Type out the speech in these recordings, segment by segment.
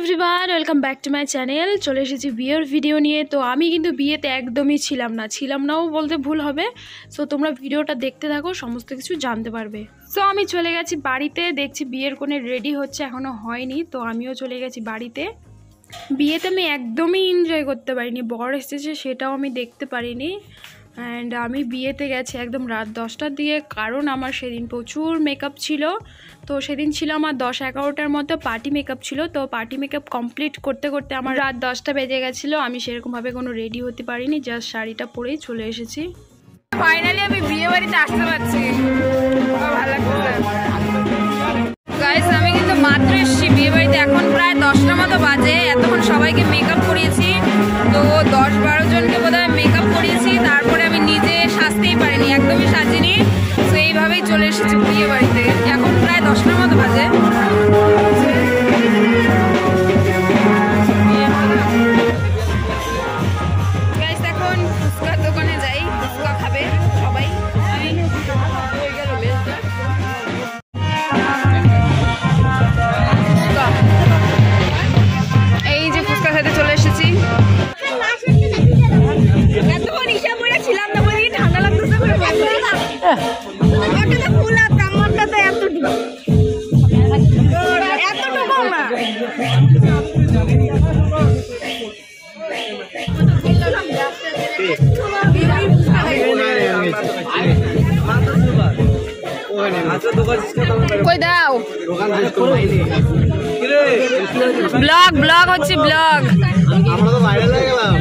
Everyone, welcome back to my channel. চলে এসেছি বিয়ের ভিডিও নিয়ে। তো আমি কিন্তু বিয়েতে একদমই ছিলাম নাও বলতে ভুল হবে। সো তোমরা ভিডিওটা দেখতে থাকো, সমস্ত কিছু জানতে পারবে। সো আমি চলে গেছি বাড়িতে, দেখছি বিয়ের কোণে রেডি হচ্ছে, এখনও হয়নি। তো আমিও চলে গেছি বাড়িতে। বিয়েতে আমি একদমই এনজয় করতে পারিনি, বর এসেছে সেটাও আমি দেখতে পারিনি। অ্যান্ড আমি বিয়েতে গেছি একদম রাত 10টার দিকে, কারণ আমার সেদিন প্রচুর মেকআপ ছিল। তো সেদিন ছিল আমার 10-11টার মতো পার্টি মেকআপ ছিল। তো পার্টি মেকআপ কমপ্লিট করতে করতে আমার রাত 10টা বেজে গেছিলো। আমি সেরকমভাবে কোনো রেডি হতে পারিনি, জাস্ট শাড়িটা পরেই চলে এসেছি। ফাইনালি আমি বিয়ে বাড়িতে আসতে পারছি, ভালো লাগছে। গাইস, আমি কিন্তু মাত্র এসেছি বিয়ে বাড়িতে, এখন প্রায় 10টার মতো বাজে। এতক্ষণ সবাইকে মেকআপ করিয়েছি, তো 10-12 জনকে বোধহয় মেকআপ করিয়েছি। তারপরে আমি নিজে সাজতেই পারিনি, একদমই সাজিনি। তো এইভাবেই চলে এসেছি বিয়ে বাড়িতে, এখন প্রায় 10টার মতো বাজে। গাইস, এখন ফুচকার দোকানে যাই, ফুচকা খাবে সবাই। এই যে ফুচকা খেতে চলে এসেছি। এতক্ষণ হিসাব করে ছিলাম না বলি ঠান্ডা লাগতেছে বলে ফুল আর তামারটা তো এতটুকু না। কই দাও ব্লগ ব্লগ হচ্ছে ব্লগ। আমরা তো ভাইরাল হয়ে গেলাম,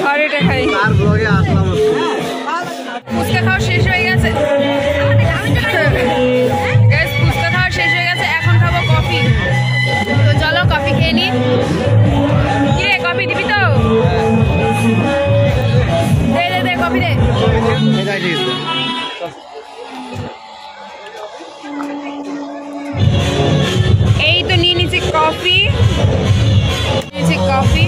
ঘরেটা খাই আর ব্লগে আসলাম। ফুচকা খাওয়া শেষ হয়ে গেছে, ফুচকা খাওয়া শেষ হয়ে গেছে। এখন খাবো কফি। তো চলো কফি খেয়ে নি। কি রে, কফি দিবি তো? দে দে দে কফি দে। এই তো নিয়ে নিচ্ছি কফি, নিয়েছি কফি।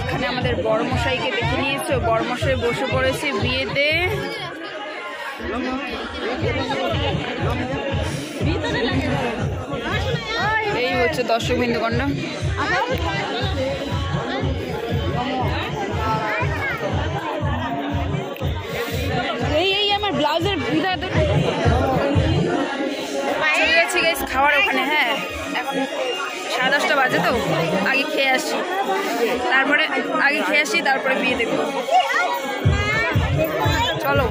এখানে আমাদের বড়মশাইকে দেখে নিয়েছো, বড়মশাই বসে পড়েছে বিয়েতে। এই হচ্ছে দর্শক বিন্দুগণ। এই আমার ব্লাউজের ভিতরে চলে গেছি গাইস খাওয়ার ওখানে। হ্যাঁ, এখন 10:30 বাজে, তো আগে খেয়ে আসি, তারপরে বিয়ে দেখবো। চলো,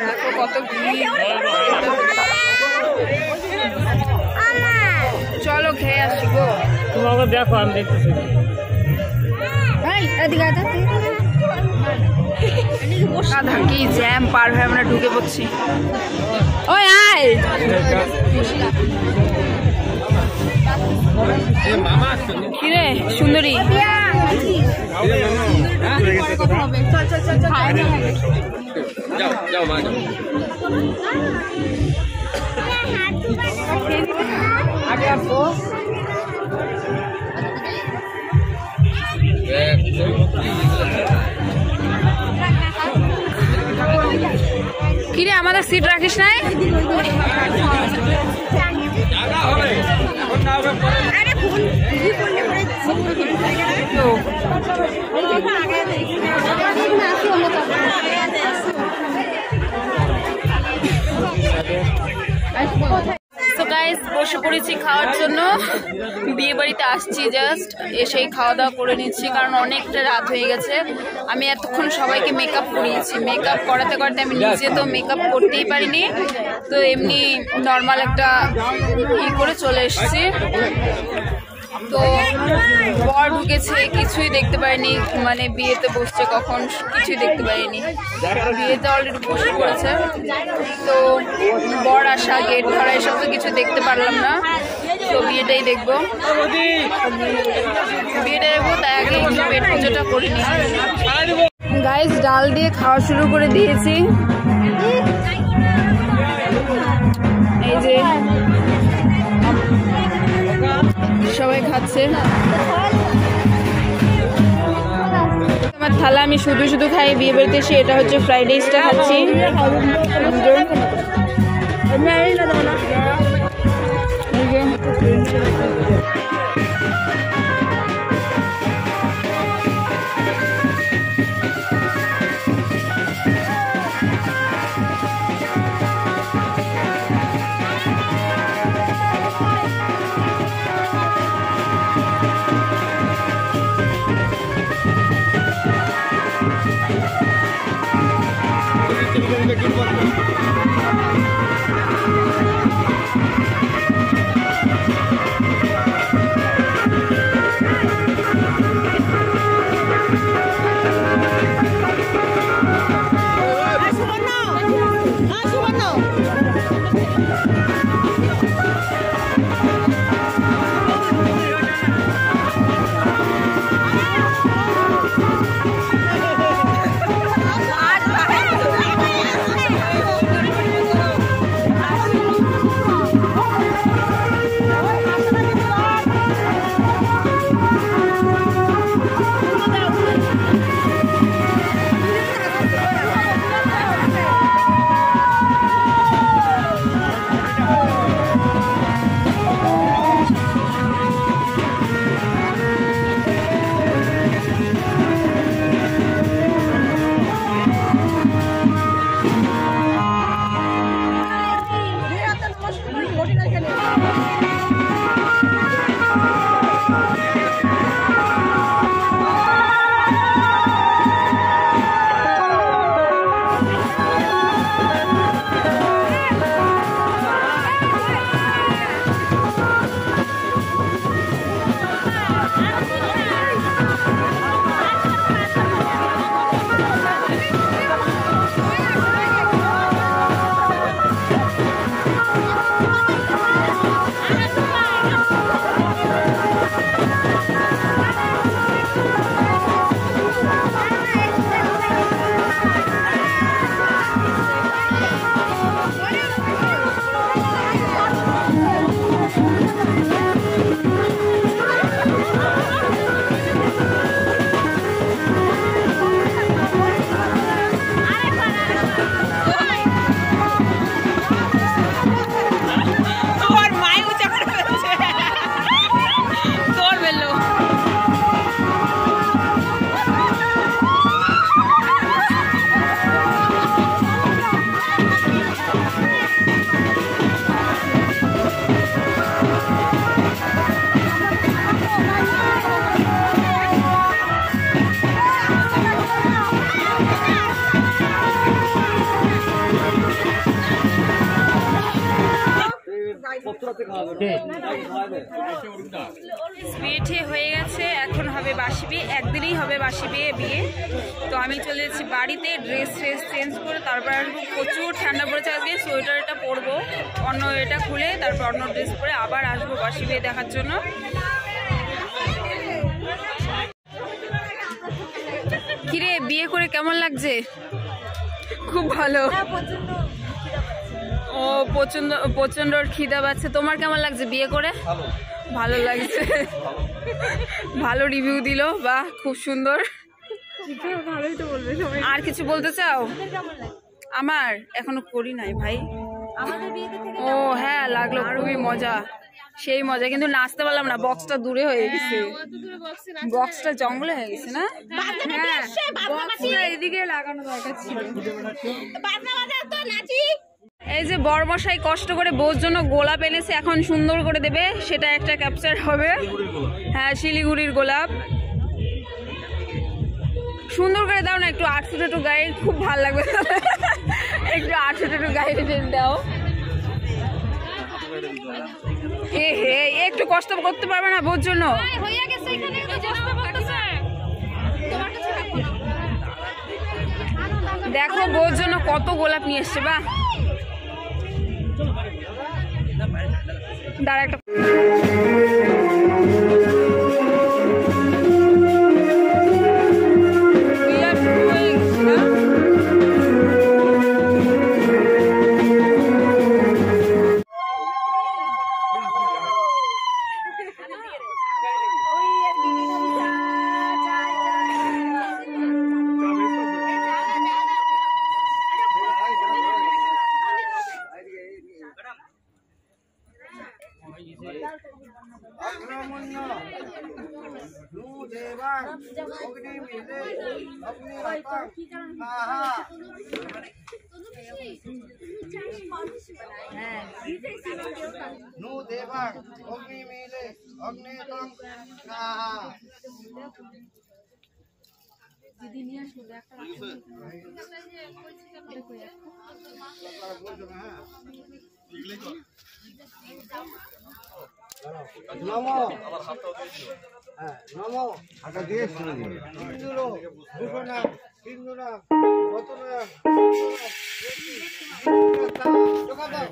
দেখো কত ভিড়। চলো খেয়ে আসি গো। তোমাকে দেখো, আমি দেখতেছি। কি জ্যাম পার হয়ে আমরা ঢুকে পড়ছি। ওই আয় কিরে সুন্দরী, কিরে আমাদের সিট রাখিস নাই? তো গাইস, বসে পড়েছি খাওয়ার জন্য। বিয়ে বাড়িতে আসছি, জাস্ট এসেই খাওয়া দাওয়া করে নিচ্ছি, কারণ অনেকটা রাত হয়ে গেছে। আমি এতক্ষণ সবাইকে মেকআপ করিয়েছি, মেকআপ করাতে করাতে আমি নিজে তো মেকআপ করতেই পারিনি। তো এমনি নর্মাল একটা করে চলে এসেছি। তো বর ঢুকেছে, কিছুই দেখতে পারিনি, মানে বিয়েতে বসছে কখন কিছুই দেখতে পারিনি। বিয়েতে অলরেডি বসে পড়েছে, তো বর আসা, গেট ধরা, এসব তো কিছু দেখতে পারলাম না। তো বিয়েটাই দেখবো, তাই আগে একটু পেট পুজোটা করিনি। গাইস, ডাল দিয়ে খাওয়া শুরু করে দিয়েছি। এই যে সবাই খাচ্ছে। থালা আমি শুধু শুধু খাই বিয়ে বাড়িতে এসে। এটা হচ্ছে ফ্রাইড রাইসটা খাচ্ছি। বিয়ে হয়ে গেছে, এখন হবে বাসি বিয়ে, একদিনই হবে বাসি বিয়ে। তো আমি চলে যাচ্ছি বাড়িতে, ড্রেস চেঞ্জ করে তারপর আসবো। প্রচুর ঠান্ডা পড়েছে আজকে, সোয়েটারটা পরবো, অন্য এটা খুলে তারপর অন্য ড্রেস পরে আবার আসবো বাসি বিয়ে দেখার জন্য। কিরে বিয়ে করে কেমন লাগছে? খুব ভালো। ও প্রচন্ড খিদা পাচ্ছে। তোমার কেমন লাগছে বিয়ে করে? ভালো লাগছে, ভালো রিভিউ দিল, বাহ খুব সুন্দর। আর কিছু বলতে চাও? আমার এখনো করি নাই ভাই। ও হ্যাঁ লাগলো, খুবই মজা, সেই মজা, কিন্তু নাচতে পারলাম না, বক্সটা দূরে হয়ে গেছে, বক্সটা জঙ্গলে হয়ে গেছে না। হ্যাঁ এদিকে লাগানো দরকার ছিল। এই যে বড়মশাই কষ্ট করে বউর জন্য গোলাপ এনেছে, এখন সুন্দর করে দেবে, সেটা একটা ক্যাপচার হবে। হ্যাঁ শিলিগুড়ির গোলাপ, সুন্দর করে দাও না, একটু 8 ফুট গায়ে, খুব ভালো লাগবে। একটু 8 ফুট গায়ে দাও। একটু কষ্ট করতে পারবে না বউর জন্য? দেখো বউর জন্য কত গোলাপ নিয়ে এসছে, বাহ। দাঁড়া একটা नु देवां अग्नि मिले अग्नि तम स्वाहा दीदी নিয়ে আসলো একটা নমো আবার হাতটাও দিয়ে দিও হ্যাঁ নমো হাতটা দিয়ে শুরু দিন সিন্ধুরো দুশনা সিন্ধুরা কতনা যোগা দাও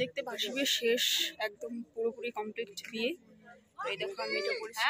দেখতে পাশে শেষ একদম পুরোপুরি কমপ্লিট বিয়ে। এই দেখো আমি এটা করেছি।